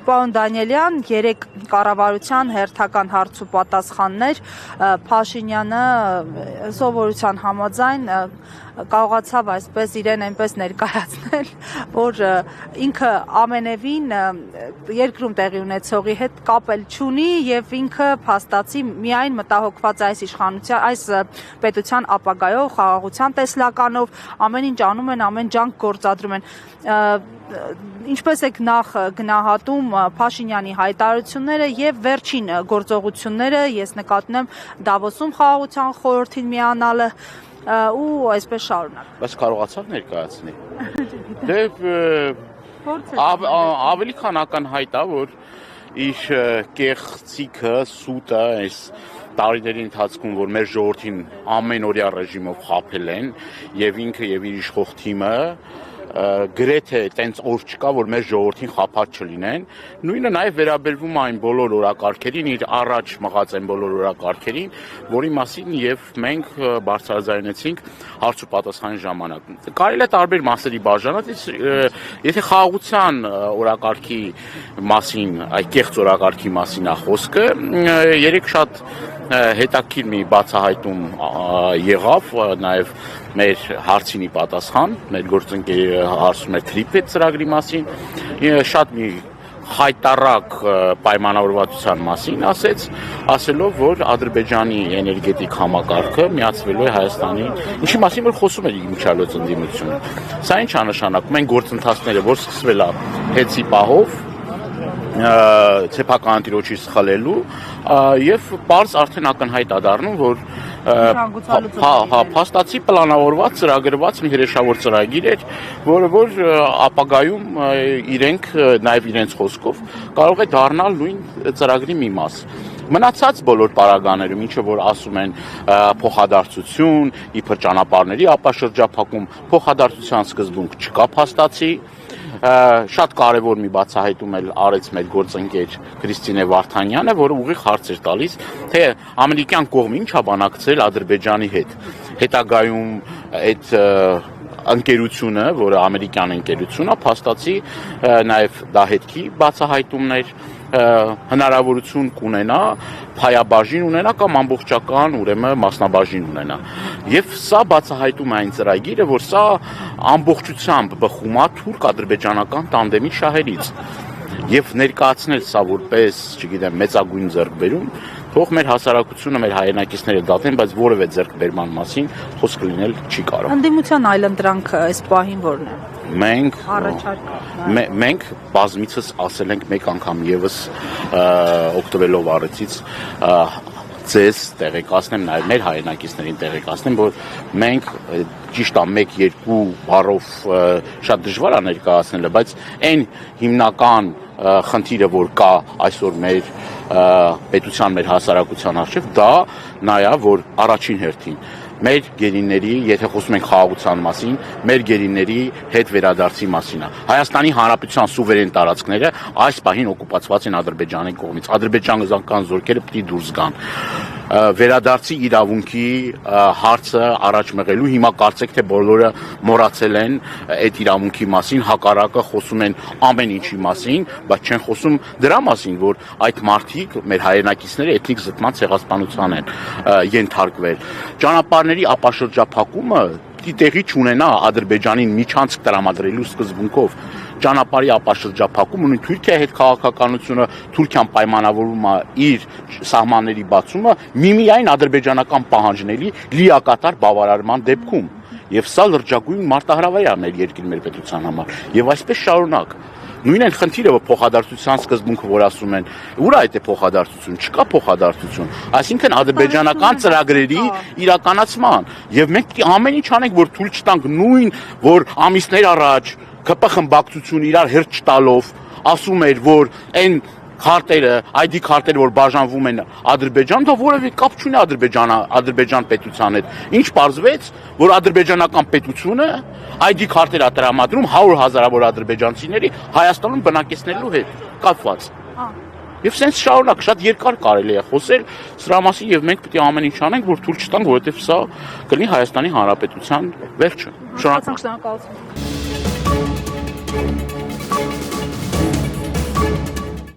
Պարոն Դանիելյան, 3 կառավարության հերթական հարց ու պատասխաններ, Փաշինյանը սովորության համաձայն կարողացավ այսպես իրեն այնպես ներկայացնել, որ ինքը ամենևին երկրում տեղի ունեցողի հետ կապել չունի եւ ինքը փաստացի միայն մտահոգված այս իշխանության, այս պետության ապագայով, խաղաղության տեսլականով, ամեն ինչ անում են, ամեն ջանք գործադրում են։ Ինչպես եք նախ գնահատում Փաշինյանի հայտարարությունները եւ վերջին գործողությունները, ես նկատում եմ Դավոսում խաղաղության խորհրդին միանալը ու այսպես շարունակ։ Բայց կարողացավ ներկայացնի։ Ավելի քան ակնհայտ է, որ իր կեղծիքը, սուտը, այս տարիների ընթացքում, որ մեր ժողովրդին ամենօրյա ռեժիմով խաբել են, եւ ինքը եւ իր իշխող թիմը գրեթե տենց օր չկա, որ մեր ժողովրդին խաբած չլինեն, նույնը նաև վերաբերվում այն բոլոր օրակարգերին, իր առաջ մղած այն բոլոր օրակարգերին, որի մասին եւ մենք բարձրաձայնեցինք հարց ու պատասխանի ժամանակ։ Կարելի է տարբեր մասերի բաժանել, եթե խաղաղության օրակարգի մասին, այդ կեղծ օրակարգի մասին է խոսքը, երեք շատ հետաքրքիր մի բացահայտում եղավ, նաև մեր հարցինի պատասխան, մեր գործընկերը հարցում էր Թրիպետ ծրագրի մասին, շատ մի հայտարարակ պայմանավորվածության մասին ասելով, որ Ադրբեջանի էներգետիկ համակարգը միացվելու է Հայաստանին, ինչի մասին որ խոսում էր իմիջիալոց ընդդիմությունը։ Սա ինչ է նշանակում, այն գործընթացները, որ սկսվել է հեցի պահով, սեփական տիրոջի սխալելու եւ պարզ արդեն ակնհայտ է դառնում, որ փաստացի պլանավորված ծրագրված մի հրեշավոր ծրագիր էր, որը որ ապագայում իրենք նաեւ իրենց խոսքով կարող է դառնալ նույն ծրագրի մի մաս։ Մնացած բոլոր պարագաներում, ինչը որ ասում են փոխադարձություն, իբր ճանապարհների ապաշրջափակում, փոխադարձության սկզբունք չկա փաստացի։ Շատ կարևոր մի բացահայտում էլ արեց մեր գործընկեր Քրիստինե Վարդանյանը, որը ուղիղ հարց էր տալիս, թե ամերիկյան կողմը ինչ է բանակցել Ադրբեջանի հետ։ Հետագայում այդ ընկերությունը, որը ամերիկյան ընկերություն է, փաստացի նաև դահետքի բացահայտումներ հնարավորություն կունենա փայաբաժին ունենա կամ ամբողջական ուրեմն մասնաբաժին ունենա։ Եւ սա բացահայտում է այն ծրագիրը, որ սա ամբողջությամբ բխում է թուրք-ադրբեջանական տանդեմի շահերից։ Եվ ներկայացնել սա որպես, չգիտեմ, մեծագույն ձեռքբերում, թող մեր հասարակությունը, մեր հայրենակիցները դատեն, բայց որևէ ձեռքբերման մասին խոսք լինել չի կարող։ Ընդդիմության այլընտրանքը այս պահին որն է։ Մենք բազմիցս ասել ենք մեկ անգամ եւս օգտվելով առիթից ձեզ տեղեկացնեմ, նաև մեր հայրենակիցներին տեղեկացնեմ, որ մենք ճիշտ է 1-2 բառով շատ դժվար է ներկայացնելը, բայց այն հիմնական խնդիրը, որ կա այսօր մեր պետության, մեր հասարակության առջև, դա նա է, որ առաջին հերթին մեր գերիների, եթե խոսում ենք խաղաղության մասին, մեր գերիների հետ վերադարձի մասին է։ Հայաստանի Հանրապետության սուվերեն տարածքները այս պահին օկուպացված են Ադրբեջանի կողմից։ Ադրբեջանական զորքերը պիտի դուրս գան։ Վերադարձի իրավունքի հարցը առաջ մղելու, հիմա կարծեք թե բոլորը մոռացել են այդ իրավունքի մասին, հակառակը խոսում են ամեն ինչի մասին, բայց չեն խոսում դրա մասին, որ այդ մարդիկ, մեր հայրենակիցները էթնիկ զտման ցեղասպանության են ենթարկվել։ Ճանապարհների ապաշրջափակումը տեղի չունենա Ադրբեջանին միջանցք տրամադրելու սկզբունքով։ Ճանապարհի ապաշրջափակում ունի Թուրքիայի հետ քաղաքականությունը, Թուրքիան պայմանավորում է իր սահմանների բացումը միմիայն ադրբեջանական պահանջների լիակատար բավարարման դեպքում։ Եվ սա լրջագույն մարտահրավեր է մեր երկրի, մեր պետության համար։ Եվ այսպես շարունակ։ Նույն այն խնդիրը փոխադարձության սկզբունքը, որ ասում են, ուր է այդ փոխադարձություն, չկա փոխադարձություն, այսինքն ադրբեջանական ծրագրերի իրականացման, եւ մենք ամեն ինչ անենք, որ թույլ չտանք նույն, որ ամիսներ առաջ ԿՊ խմբակցությունը իրար հերթ չտալով ասում էր, որ այն քարտերը, ID քարտերը, որ բաժանվում են Ադրբեջան, դա որևէ կապ չունի Ադրբեջան պետության հետ։ Ինչ պարզվեց, որ ադրբեջանական պետությունը ID քարտեր է տրամադրում 100,000-ավոր ադրբեջանցիների Հայաստանում բնակեցնելու հետ կապված։ Եվ սենց շարունակ շատ երկար կարելի է խոսել սրա մասին եւ մենք պետք է ամեն ինչ անենք, որ թույլ չտանք, որովհետեւ սա կլինի Հայաստանի Հանրապետության վերջը։ Շնորհակալություն։